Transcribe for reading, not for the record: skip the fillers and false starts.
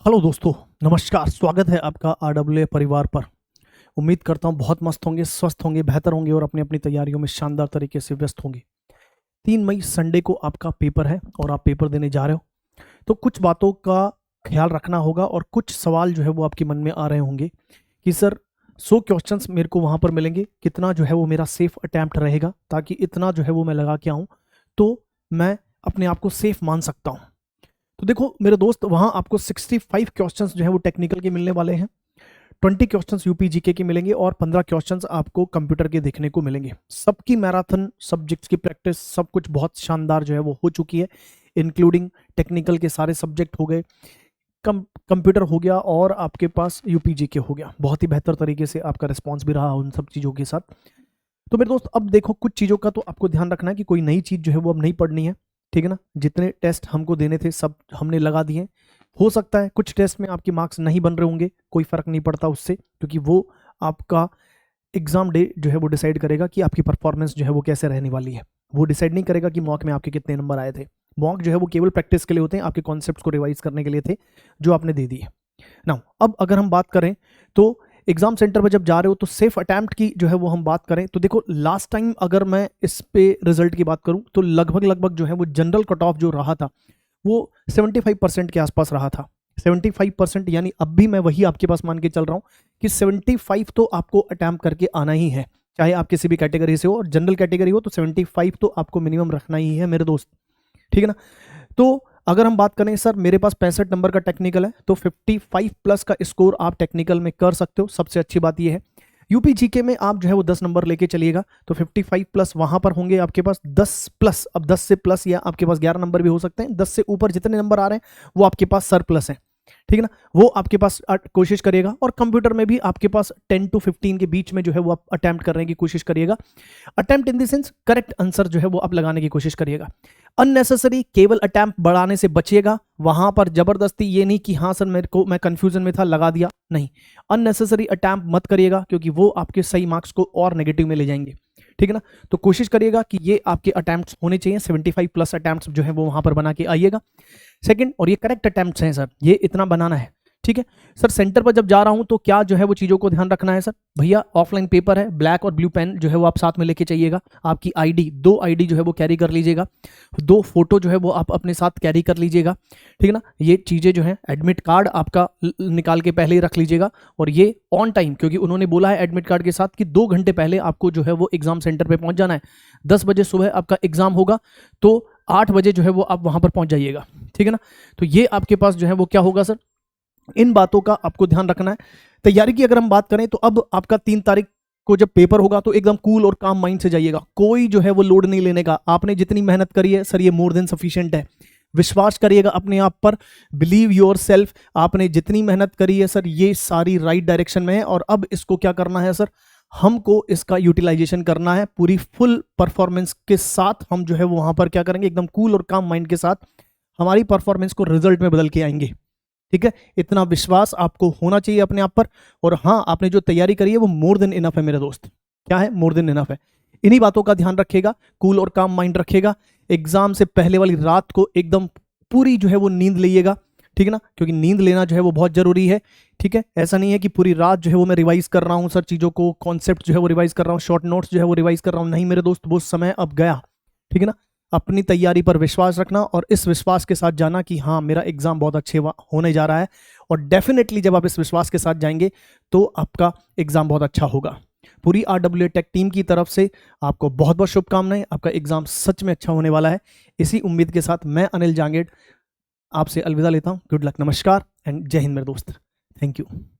Hello दोस्तों, नमस्कार। स्वागत है आपका आरडब्ल्यूए परिवार पर। उम्मीद करता हूँ बहुत मस्त होंगे, स्वस्थ होंगे, बेहतर होंगे और अपनी अपनी तैयारियों में शानदार तरीके से व्यस्त होंगे। 3 मई संडे को आपका पेपर है और आप पेपर देने जा रहे हो, तो कुछ बातों का ख्याल रखना होगा और कुछ सवाल जो है वो आपके मन में आ रहे होंगे कि सर 100 क्वेश्चंस मेरे को वहाँ पर मिलेंगे, कितना जो है वो मेरा सेफ अटैम्प्ट रहेगा, ताकि इतना जो है वो मैं लगा के आऊँ तो मैं अपने आप को सेफ मान सकता हूँ। तो देखो मेरे दोस्त, वहां आपको 65 क्वेश्चंस जो है वो टेक्निकल के मिलने वाले हैं, 20 क्वेश्चंस यूपी जीके के मिलेंगे और 15 क्वेश्चंस आपको कंप्यूटर के देखने को मिलेंगे। सबकी मैराथन सब्जेक्ट्स की प्रैक्टिस सब कुछ बहुत शानदार जो है वो हो चुकी है, इंक्लूडिंग टेक्निकल के सारे सब्जेक्ट हो गए, कंप्यूटर हो गया और आपके पास यूपी जीके हो गया। बहुत ही बेहतर तरीके से आपका रिस्पॉन्स भी रहा उन सब चीज़ों के साथ। तो मेरे दोस्त, अब देखो कुछ चीज़ों का तो आपको ध्यान रखना है कि कोई नई चीज़ जो है वो अब नहीं पढ़नी है, ठीक है ना। जितने टेस्ट हमको देने थे सब हमने लगा दिए। हो सकता है कुछ टेस्ट में आपके मार्क्स नहीं बन रहे होंगे, कोई फर्क नहीं पड़ता उससे, क्योंकि वो आपका एग्जाम डे जो है वो डिसाइड करेगा कि आपकी परफॉर्मेंस जो है वो कैसे रहने वाली है। वो डिसाइड नहीं करेगा कि मॉक में आपके कितने नंबर आए थे। मॉक जो है वो केवल प्रैक्टिस के लिए होते हैं, आपके कॉन्सेप्ट्स को रिवाइज करने के लिए थे जो आपने दे दिए ना। अब अगर हम बात करें तो एग्जाम सेंटर पर जब जा रहे हो तो सेफ अटैम्प्ट की जो है वो हम बात करें तो देखो, लास्ट टाइम अगर मैं इस पे रिजल्ट की बात करूं तो लगभग जो है वो जनरल कट ऑफ जो रहा था वो 75% के आसपास रहा था। 75%, यानी अब भी मैं वही आपके पास मान के चल रहा हूं कि 75 तो आपको अटैम्प्ट करके आना ही है, चाहे आप किसी भी कैटेगरी से हो। और जनरल कैटेगरी हो तो 75 तो आपको मिनिमम रखना ही है मेरे दोस्त, ठीक है ना। तो अगर हम बात करें सर मेरे पास 65 नंबर का टेक्निकल है, तो 55 प्लस का स्कोर आप टेक्निकल में कर सकते हो। सबसे अच्छी बात यह है यूपी जीके में आप जो है वो 10 नंबर लेके चलिएगा तो 55 प्लस वहां पर होंगे आपके पास। 10 प्लस, अब 10 से प्लस या आपके पास 11 नंबर भी हो सकते हैं। 10 से ऊपर जितने नंबर आ रहे हैं वो आपके पास सर प्लस है, ठीक है ना। वो आपके पास कोशिश करिएगा। और कंप्यूटर में भी आपके पास 10 to 15 के बीच में जो है वो आप अटेम्प्ट करने की कोशिश करिएगा। Attempt in the sense correct answer जो है वो आप लगाने की कोशिश करिएगा। अननेसेसरी केवल अटेम्प्ट बढ़ाने से बचिएगा। वहां पर जबरदस्ती ये नहीं कि हाँ सर मेरे को, मैं कंफ्यूजन में था लगा दिया, नहीं। अननेसेसरी अटेम्प्ट मत करिएगा, क्योंकि वो आपके सही मार्क्स को और नेगेटिव में ले जाएंगे, ठीक है ना। तो कोशिश करिएगा कि ये आपके अटेम्प्ट्स होने चाहिए, 75 प्लस अटेम्प्ट्स जो है वो वहां पर बना के आइएगा। सेकंड, और ये करेक्ट अटेम्प्ट्स हैं सर, ये इतना बनाना है, ठीक है। सर सेंटर पर जब जा रहा हूं तो क्या जो है वो चीजों को ध्यान रखना है सर। भैया ऑफलाइन पेपर है, ब्लैक और ब्लू पेन जो है वो आप साथ में लेके चाहिएगा। आपकी आईडी, 2 आईडी जो है वो कैरी कर लीजिएगा। 2 फोटो जो है वो आप अपने साथ कैरी कर लीजिएगा, ठीक है ना। ये चीजें जो है, एडमिट कार्ड आपका निकाल के पहले ही रख लीजिएगा। और ये ऑन टाइम, क्योंकि उन्होंने बोला है एडमिट कार्ड के साथ कि 2 घंटे पहले आपको जो है वो एग्जाम सेंटर पर पहुंच जाना है। 10 बजे सुबह आपका एग्जाम होगा तो 8 बजे जो है वो आप वहां पर पहुंच जाइएगा, ठीक है ना। तो ये आपके पास जो है वो क्या होगा सर, इन बातों का आपको ध्यान रखना है। तैयारी की अगर हम बात करें तो अब आपका 3 तारीख को जब पेपर होगा तो एकदम कूल और काम माइंड से जाइएगा। कोई जो है वो लोड नहीं लेने का। आपने जितनी मेहनत करी है सर, ये मोर देन सफिशिएंट है। विश्वास करिएगा अपने आप पर, बिलीव योर सेल्फ। आपने जितनी मेहनत करी है सर, ये सारी राइट डायरेक्शन में है। और अब इसको क्या करना है सर, हमको इसका यूटिलाइजेशन करना है पूरी फुल परफॉर्मेंस के साथ। हम जो है वो वहां पर क्या करेंगे, एकदम कूल और काम माइंड के साथ हमारी परफॉर्मेंस को रिजल्ट में बदल के आएंगे, ठीक है। इतना विश्वास आपको होना चाहिए अपने आप पर। और हाँ, आपने जो तैयारी करी है वो मोर देन इनफ है मेरे दोस्त। क्या है, मोर देन इनफ है। इन्हीं बातों का ध्यान रखिएगा, कूल और काम माइंड रखिएगा। एग्जाम से पहले वाली रात को एकदम पूरी जो है वो नींद लीजिएगा, ठीक है ना, क्योंकि नींद लेना जो है वो बहुत जरूरी है, ठीक है। ऐसा नहीं है कि पूरी रात जो है वो मैं रिवाइज कर रहा हूँ सर चीजों को, कॉन्सेप्ट जो है वो रिवाइज कर रहा हूँ, शॉर्ट नोट्स जो है वो रिवाइज कर रहा हूँ। नहीं मेरे दोस्त, वो समय अब गया, ठीक है ना। अपनी तैयारी पर विश्वास रखना और इस विश्वास के साथ जाना कि हाँ मेरा एग्जाम बहुत अच्छे होने जा रहा है। और डेफिनेटली जब आप इस विश्वास के साथ जाएंगे तो आपका एग्जाम बहुत अच्छा होगा। पूरी आरडब्ल्यूए टेक टीम की तरफ से आपको बहुत बहुत शुभकामनाएं। आपका एग्जाम सच में अच्छा होने वाला है। इसी उम्मीद के साथ मैं अनिल जांगेड़ आपसे अलविदा लेता हूं। गुड लक, नमस्कार एंड जय हिंद मेरे दोस्त। Thank you.